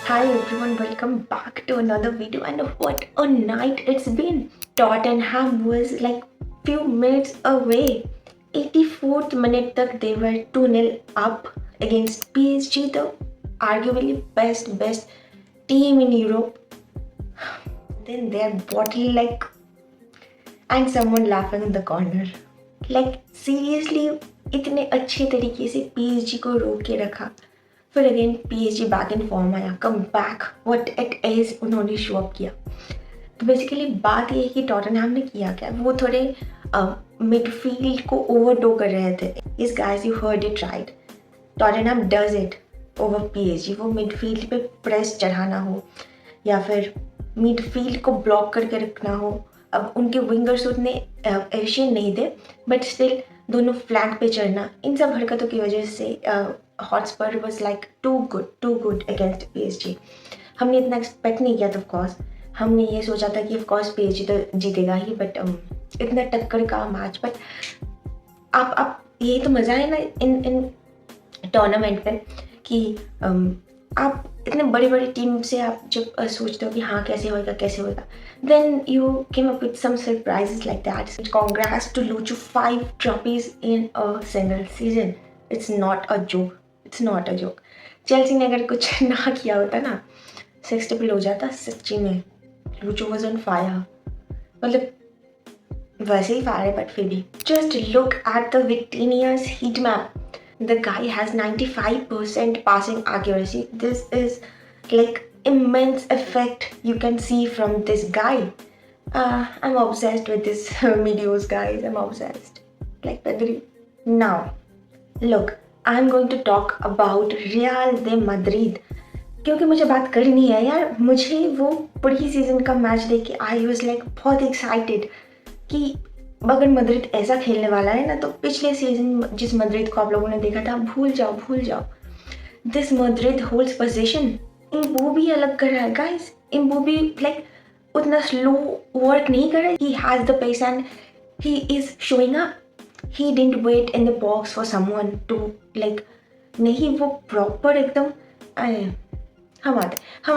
Hi everyone, welcome back to another video and what a night it's been. Tottenham was like few minutes away. 84th minute तक they were 2-0 up against PSG, the arguably best team in Europe. Then they're bottle like and someone laughing in the corner. Like seriously इतने अच्छे तरीके से PSG को रोक के रखा. फिर again PSG back in form आया, come back what it is उन्होंने शो अप किया. तो बेसिकली बात ये है कि टॉटनहैम ने किया क्या, वो थोड़े मिडफील्ड को ओवरडो कर रहे थे. इस guys you heard it right, Tottenham does it over PSG. वो मिडफील्ड पे प्रेस चढ़ाना हो या फिर मिडफील्ड को ब्लॉक करके रखना हो. अब उनके विंगर्स उतने एफिशिएंट नहीं थे बट स्टिल दोनों फ्लैंक पे चढ़ना, इन सब हरकतों की वजह से Hotspur was like too good against PSG. हमने इतना एक्सपेक्ट नहीं किया था. ऑफकोर्स हमने ये सोचा था कि ऑफकोर्स PSG तो जीतेगा ही, बट इतना टक्कर का मैच. बट आप यही तो मज़ा है ना इन टूर्नामेंट पे कि आप इतने बड़ी बड़ी टीम से आप जब सोचते हो कि हाँ कैसे होएगा, then you came up with some surprises like that. Congrats to Lucho, 5 trophies in a single season. It's not a joke. Chelsea ने अगर कुछ ना किया होता ना, 6 ट्रिपल हो जाता सच्ची में. लूचो वाज ऑन फायर, मतलब वैसे ही फायर है बट फिर भी. Just look at the Vinicius heat map. The guy has 95% passing accuracy. This is like immense effect you can see from this guy. I'm obsessed with this videos, guys. I'm obsessed. Like Pedri. Now, look, I'm going to talk about Real de Madrid. क्योंकि मुझे बात करनी है यार. मुझे वो pre season का match देख के आई वॉज लाइक बहुत एक्साइटेड कि अगर मद्रिद ऐसा खेलने वाला है ना तो पिछले सीजन जिस मद्रिद को आप लोगों ने देखा था भूल जाओ. This Madrid holds position. इम्बोबी अलग कर रहा है गाइस. इम्बोबी लाइक उतना स्लो वर्क नहीं कर रहा है. He has the pace and he is showing up. He didn't wait in the box for someone to like, नहीं वो प्रॉपर एकदम. हम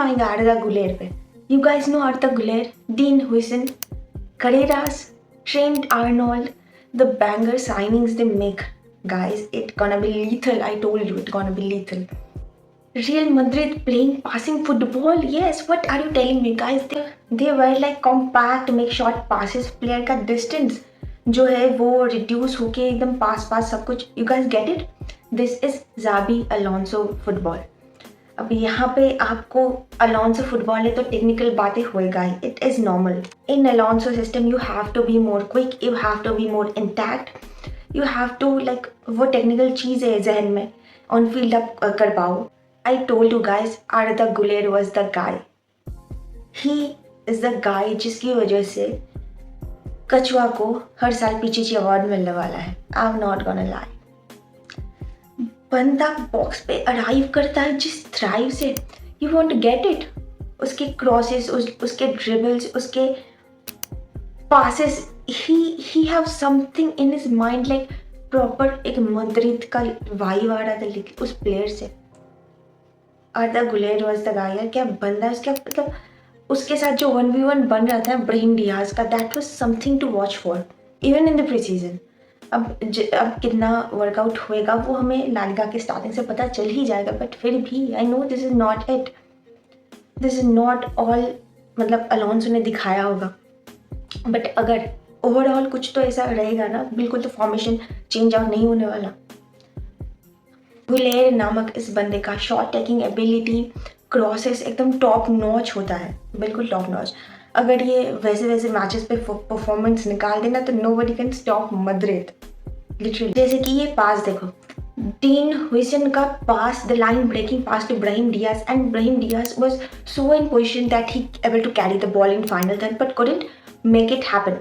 आएंगे आर्दा गुलेर पे. You guys know Arda Guler, Dean Huijsen, Carreras, Trent Arnold, the banger signings they make, guys, it's gonna be lethal. I told you, it's gonna be lethal. Real Madrid playing passing football. Yes, what are you telling me, guys? They were like compact, make short passes. Player का distance जो है वो reduce होके एकदम pass सब कुछ. You guys get it? This is Xabi Alonso football. अब यहाँ पे आपको अलोंसो फुटबॉल है तो टेक्निकल बातें होएगा ही. It is normal. In Alonso system you have to be more quick, you have to be more intact, you have to like वो टेक्निकल चीज़ है जहन में ऑन फील्ड आप कर पाओ. I told you guys, Arda Guler was the guy. He is the guy जिसकी वजह से कछुआ को हर साल पीछे अवार्ड मिलने वाला है. I am not gonna lie. बंदा बॉक्स पे अराइव करता है जिस थ्राइव से, you want to get it. उसके क्रॉसेस, उसके ड्रिबल्स, उसके passes, he have something in his mind like proper एक मद्रिद का वाइब आ रहा था लेकिन उस प्लेयर से. Arda Guler was the guy. क्या बंदा है उसका, मतलब उसके साथ जो 1v1 बन रहा था ब्राहिम डियाज का, that was something to watch for even in the pre season. अब कितना वर्कआउट होएगा वो हमें ला लीगा के स्टार्टिंग से पता चल ही जाएगा. बट फिर भी I know this is not it, this is not all मतलब अलोंसो ने दिखाया होगा. बट अगर ओवरऑल कुछ तो ऐसा रहेगा ना, बिल्कुल तो फॉर्मेशन चेंज आउट नहीं होने वाला. गुलेर नामक इस बंदे का शॉट टेकिंग एबिलिटी, क्रॉसेस एकदम टॉप नॉच होता है, बिल्कुल टॉप नॉच. अगर ये वैसे मैचेस पे परफॉर्मेंस निकाल देना तो nobody can stop Madrid literally. जैसे कि ये पास देखो, डीन हुइसन का pass, the line breaking pass to Brahim Diaz, and Brahim Diaz was so in position that he able to carry the ball in final third but couldn't make it happen.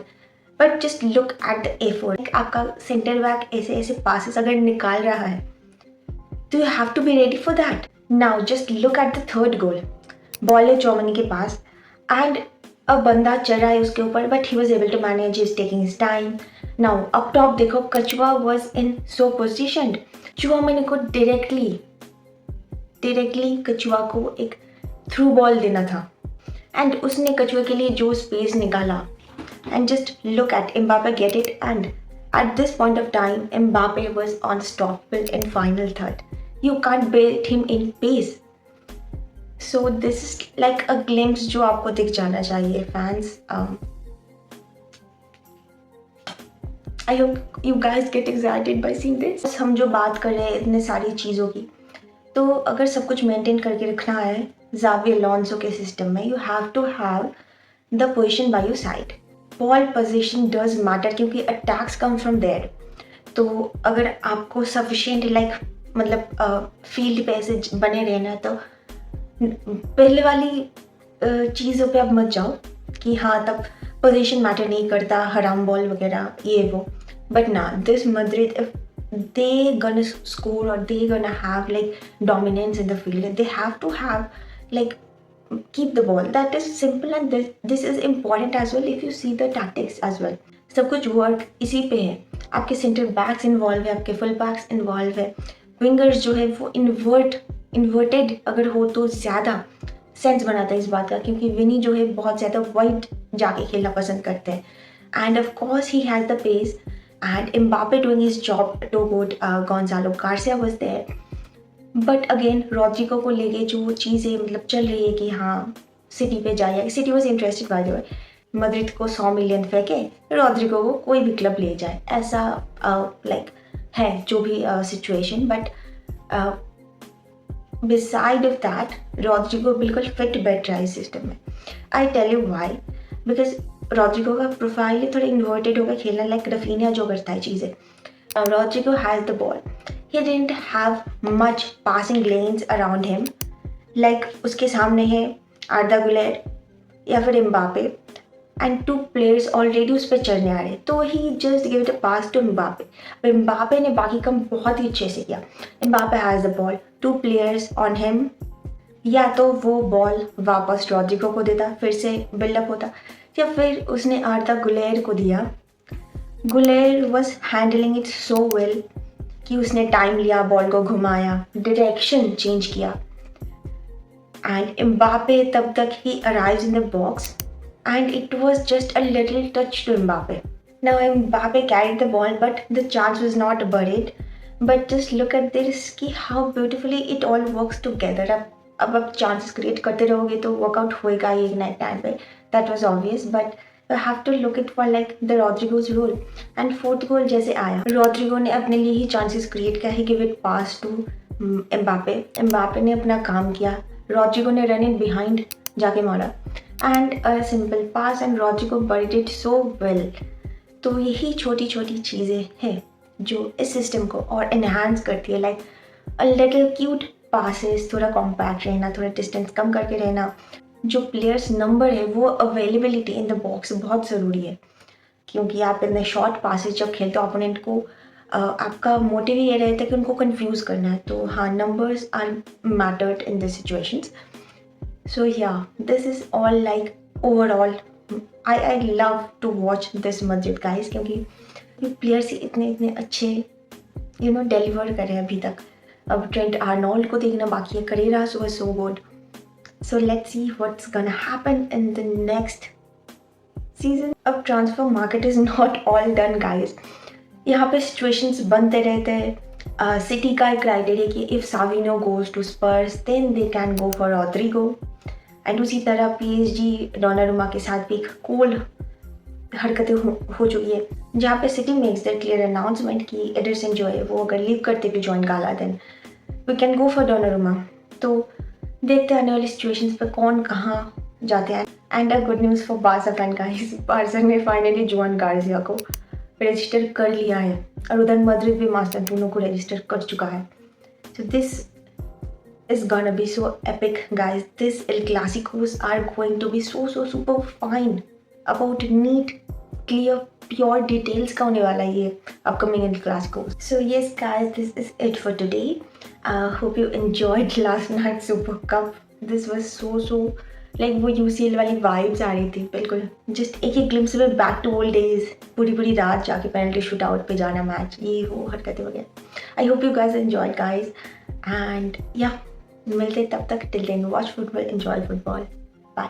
But just look at the effort. आपका centre back ऐसे passes अगर निकाल रहा है तो you have to be ready for that. Now just look at the third goal. Ball है चौमनी के पास and अब बंदा चल रहा है उसके ऊपर but he was able to manage, he is taking his time. Now up top देखो, कछुआ was in so positioned. Tchouameni को डायरेक्टली कछुआ को एक थ्रू बॉल देना था एंड उसने कछुए के लिए जो स्पेस निकाला and just look eight Mbappe get it and at this point of time Mbappe was unstoppable in final third. You can't beat him in pace. So this is like a glimpse जो आपको दिख जाना चाहिए fans. I hope you guys get excited by seeing this. हम जो बात कर रहे हैं इतने सारी चीज़ों की, तो अगर सब कुछ मेंटेन करके रखना है ज़ावी अलोंसो के सिस्टम में, you have to have the position by your side. Ball position does matter क्योंकि अटैक्स कम फ्रॉम देयर. तो अगर आपको सफिशिएंट मतलब फील्ड पे ऐसे बने रहना है तो पहले वाली चीज़ों पे आप मत जाओ कि हाँ तब पोजीशन मैटर नहीं करता, हराम बॉल वगैरह ये वो. बट ना, this Madrid, if they gonna score or they gonna have like dominance in the field, they have to have like keep the ball. That is simple and this is important as well if you see the tactics as well. सब कुछ work इसी पे है. आपके centre backs involve है, आपके full backs involve है, wingers जो है वो इन्वर्टेड अगर हो तो ज़्यादा सेंस बनाता है इस बात का, क्योंकि विनी जो है बहुत ज़्यादा वाइड जाके खेलना पसंद करते हैं. And of course he has the pace and Mbappe doing his job too good. Gonzalo Garcia was there. But again Rodrygo को लेके जो चीज़ें मतलब चल रही है कि हाँ सिटी पे जाए, city was interested by the way, Madrid को 100 मिलियन फेंके, रॉड्रिगो को कोई भी क्लब ले जाए, ऐसा लाइक है जो भी situation. But beside of that Rodrygo बिल्कुल फिट बैठ रहा है इस सिस्टम में. I tell you why, because Rodrygo का प्रोफाइल ही थोड़ा इन्वर्टेड होकर खेलना, लाइक रफीनिया जो करता है चीज़ें. Rodrigo has the ball. He didn't have much passing lanes around him. Like उसके सामने है आर्दा गुलेर या फिर Mbappe and two players already उस पर चढ़ने आ रहे, तो he just give the pass to Mbappe. Mbappe ने बाकी काम बहुत ही अच्छे से किया. Mbappe has the ball, two players on him, या तो वो बॉल वापस रॉड्रिगो को देता, फिर से बिल्डअप होता, या फिर उसने आर्दा गुलेर को दिया. Guler was handling it so well कि उसने टाइम लिया, बॉल को घुमाया, डायरेक्शन चेंज किया. एंड एम्बापे तब तक he arrives in the box and it was just a little touch to Mbappe. Now Mbappe carried the ball but the chance was not buried. But just look at this कि how beautifully it all works together. अब आप chances create करते रहोगे तो workout होएगा ही एक नए time पे, that was obvious. But you have to look it for like the Rodrigo's role. And fourth goal जैसे आया, रॉड्रिगो ने अपने लिए ही चांसेस क्रिएट किया, he give it pass to Mbappe. Mbappe ने अपना काम किया, रॉड्रिगो ने रन इन बिहाइंड जाके मारा and a simple pass and Rodrygo buried it so well. तो यही छोटी छोटी चीज़ें हैं जो इस सिस्टम को और इन्हांस करती है, like a little cute passes, थोड़ा कॉम्पैक्ट रहना, थोड़ा डिस्टेंस कम करके रहना. जो प्लेयर्स नंबर है वो अवेलेबिलिटी इन द बॉक्स बहुत ज़रूरी है, क्योंकि आप इतने शॉर्ट पासेज जब खेलते हो ओपोनेंट को आपका मोटिव ये रहता है कि उनको कंफ्यूज करना है. तो हाँ, numbers are mattered in this situations. So yeah this is all like overall I love to watch this Madrid guys, क्योंकि प्लेयर्स ही इतने अच्छे डिलीवर कर रहे हैं अभी तक. अब ट्रेंट आर्नोल्ड को देखना बाकी है, Carreras was so good. So let's see what's gonna happen in the next season. अब transfer market is not all done guys. यहाँ पे सिचुएशंस बनते रहते हैं. सिटी का एक क्राइटेरिया कि if Savinho goes to Spurs then they can go for Rodrygo. And उसी तरह PSG डोनारुमा के साथ भी एक कूल हरकतें हो चुकी है, जहाँ पे City makes that clear announcement कि एडरसन जो है वो अगर लीव करते भी join Gala then we can go for Donnarumma. तो देखते हैं आने वाली सिचुएशंस पे कौन कहाँ जाते हैं. And a good news for Barca fan guys, Barca ने फाइनली जुआन गार्सिया को रजिस्टर कर लिया है और उधर मद्रिद भी मास्टर दोनों को रजिस्टर कर चुका है. So this is gonna be so epic guys. This El Clasicos are going to be so super fine about neat clear pure details का होने वाला है ये upcoming El Clasicos. So yes guys, this is it for today. Hope you enjoyed last night's Super Cup. This was so like वो UCL वाली vibes आ रही थी बिल्कुल. जस्ट एक ग्लिम्स में बैक टू ओल्ड डेज, पूरी रात जाके पेनल्टी शूट आउट पे जाना मैच, ये वो हरकतें वगैरह. I hope you guys enjoyed guys and या मिलते तब तक, till then watch football, enjoy football, bye.